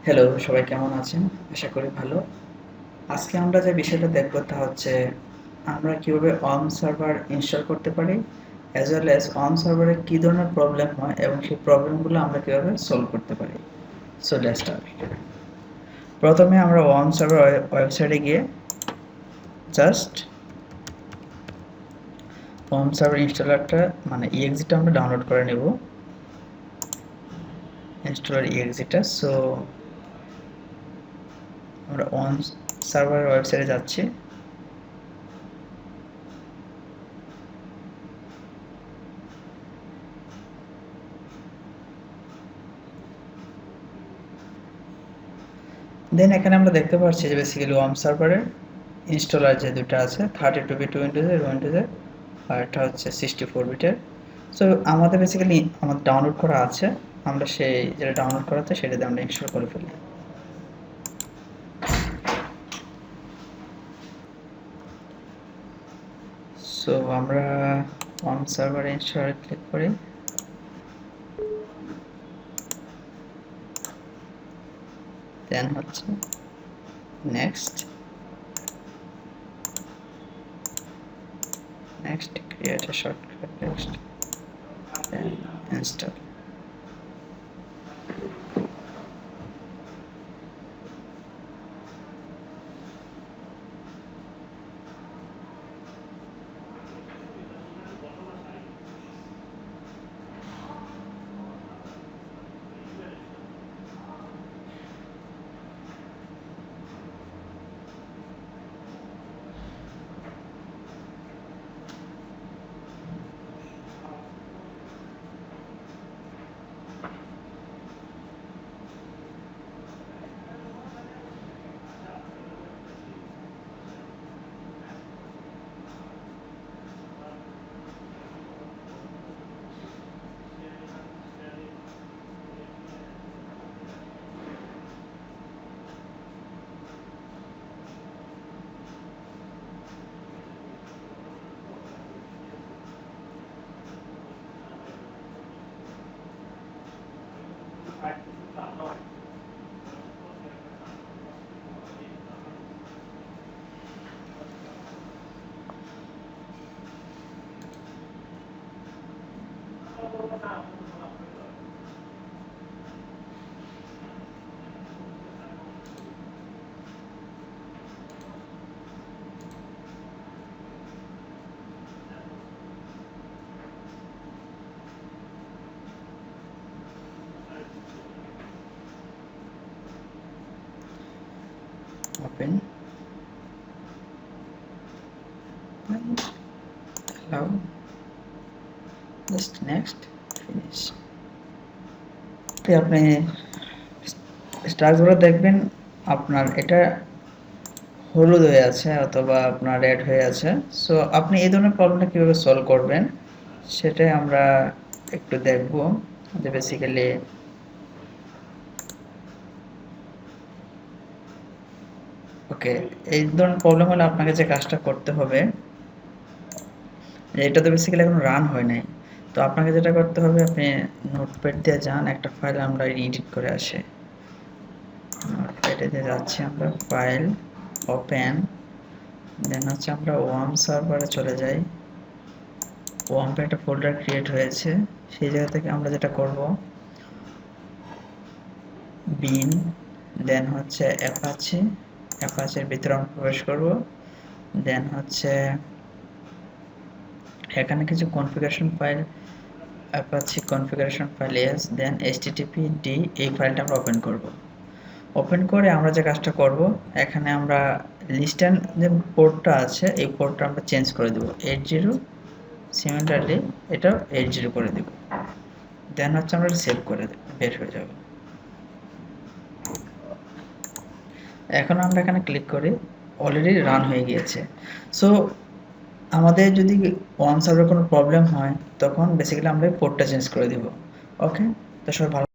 Hello, সবাই কেমন আছেন? আশা করি ভালো। আজকে আমরা যে বিষয়টা দেখব তা হচ্ছে আমরা কিভাবে ওয়ার্ম সার্ভার ইনস্টল করতে পারি অ্যাজ ওয়েল অ্যাজ ওয়ার্ম সার্ভারে কি ধরনের প্রবলেম হয় এবং সেই প্রবলেমগুলো আমরা কিভাবে সলভ করতে পারি। So let's start. প্রথমে আমরা ওয়ার্ম সার্ভার ওয়েবসাইটে গিয়ে জাস্ট ওয়ার্ম সার্ভার ইনস্টলারটা মানে ইএক্সিটা আমরা ডাউনলোড করে নেব। ইনস্টলার ইএক্সিটা। সো আমরা ওয়ার্ম সার্ভার ওয়েবসাইটে যাচ্ছি। দেন এখানে আমরা দেখতে পাচ্ছি যে বেসিক্যালি ওয়ার্ম সার্ভারের ইনস্টলার যে দুটো আছে 32 বিট উইন্ডোজের আর একটা হচ্ছে 64 বিটের। সো আমাদের বেসিক্যালি আমাদের ডাউনলোড করা আছে, আমরা সেই যেটা ডাউনলোড করা আছে সেটা দিয়ে আমরা ইনস্টল করে ফেলি। সো আমরা ওয়ার্ম সার্ভার ইনস্টলারে ক্লিক করি। দেন হচ্ছে next create a shortcut text then install. Open and allow, just next, finish. আপনি স্টারগুলো দেখবেন আপনার এটা হলুদ হয়ে আছে অথবা আপনার রেড হয়ে আছে। সো আপনি এই ধরনের প্রবলেমটা কীভাবে সলভ করবেন সেটাই আমরা একটু দেখব। যে বেসিক্যালি ওকে, এই ধরনের প্রবলেম হলে আপনাকে যে কাজটা করতে হবে, এটা তো বেসিক্যালি এখন রান হয় নাই, তো আপনাকে যেটা করতে হবে আপনি নোটপ্যাড দিয়ে যান, একটা ফাইল আমরা এডিট করে আসি। নোটপ্যাডে দিয়ে যাচ্ছি আমরা, ফাইল ওপেন, দেন হচ্ছে আমরা ওয়ার্ম সার্ভারে চলে যাই। ওয়ার্মে একটা ফোল্ডার ক্রিয়েট হয়েছে, সেই জায়গা থেকে আমরা যেটা করব বিন, দেন হচ্ছে অ্যাপাচের ভিতরে আমরা প্রবেশ করব। দেন হচ্ছে এখানে কিছু configuration file, Apache configuration file এস, দেন httpd, এই ফাইলটা আমরা ওপেন করব। ওপেন করে আমরা যে কাজটা করব, এখানে আমরা লিস্টেন যে পোর্টটা আছে এই পোর্টটা আমরা চেঞ্জ করে দেব 80, সিমিলারলি এটা 80 করে দেব। দেন হচ্ছে আমরা সেভ করে দেব, বের হয়ে যাবে। এখন আমরা এখানে ক্লিক করি, অলরেডি রান হয়ে গিয়েছে। সো আমাদের যদি ওয়ার্ম সার্ভারে কোনো প্রবলেম হয় তখন বেসিক্যালি আমরা পোর্টটা চেঞ্জ করে দিব। ওকে, তো সবাই ভালো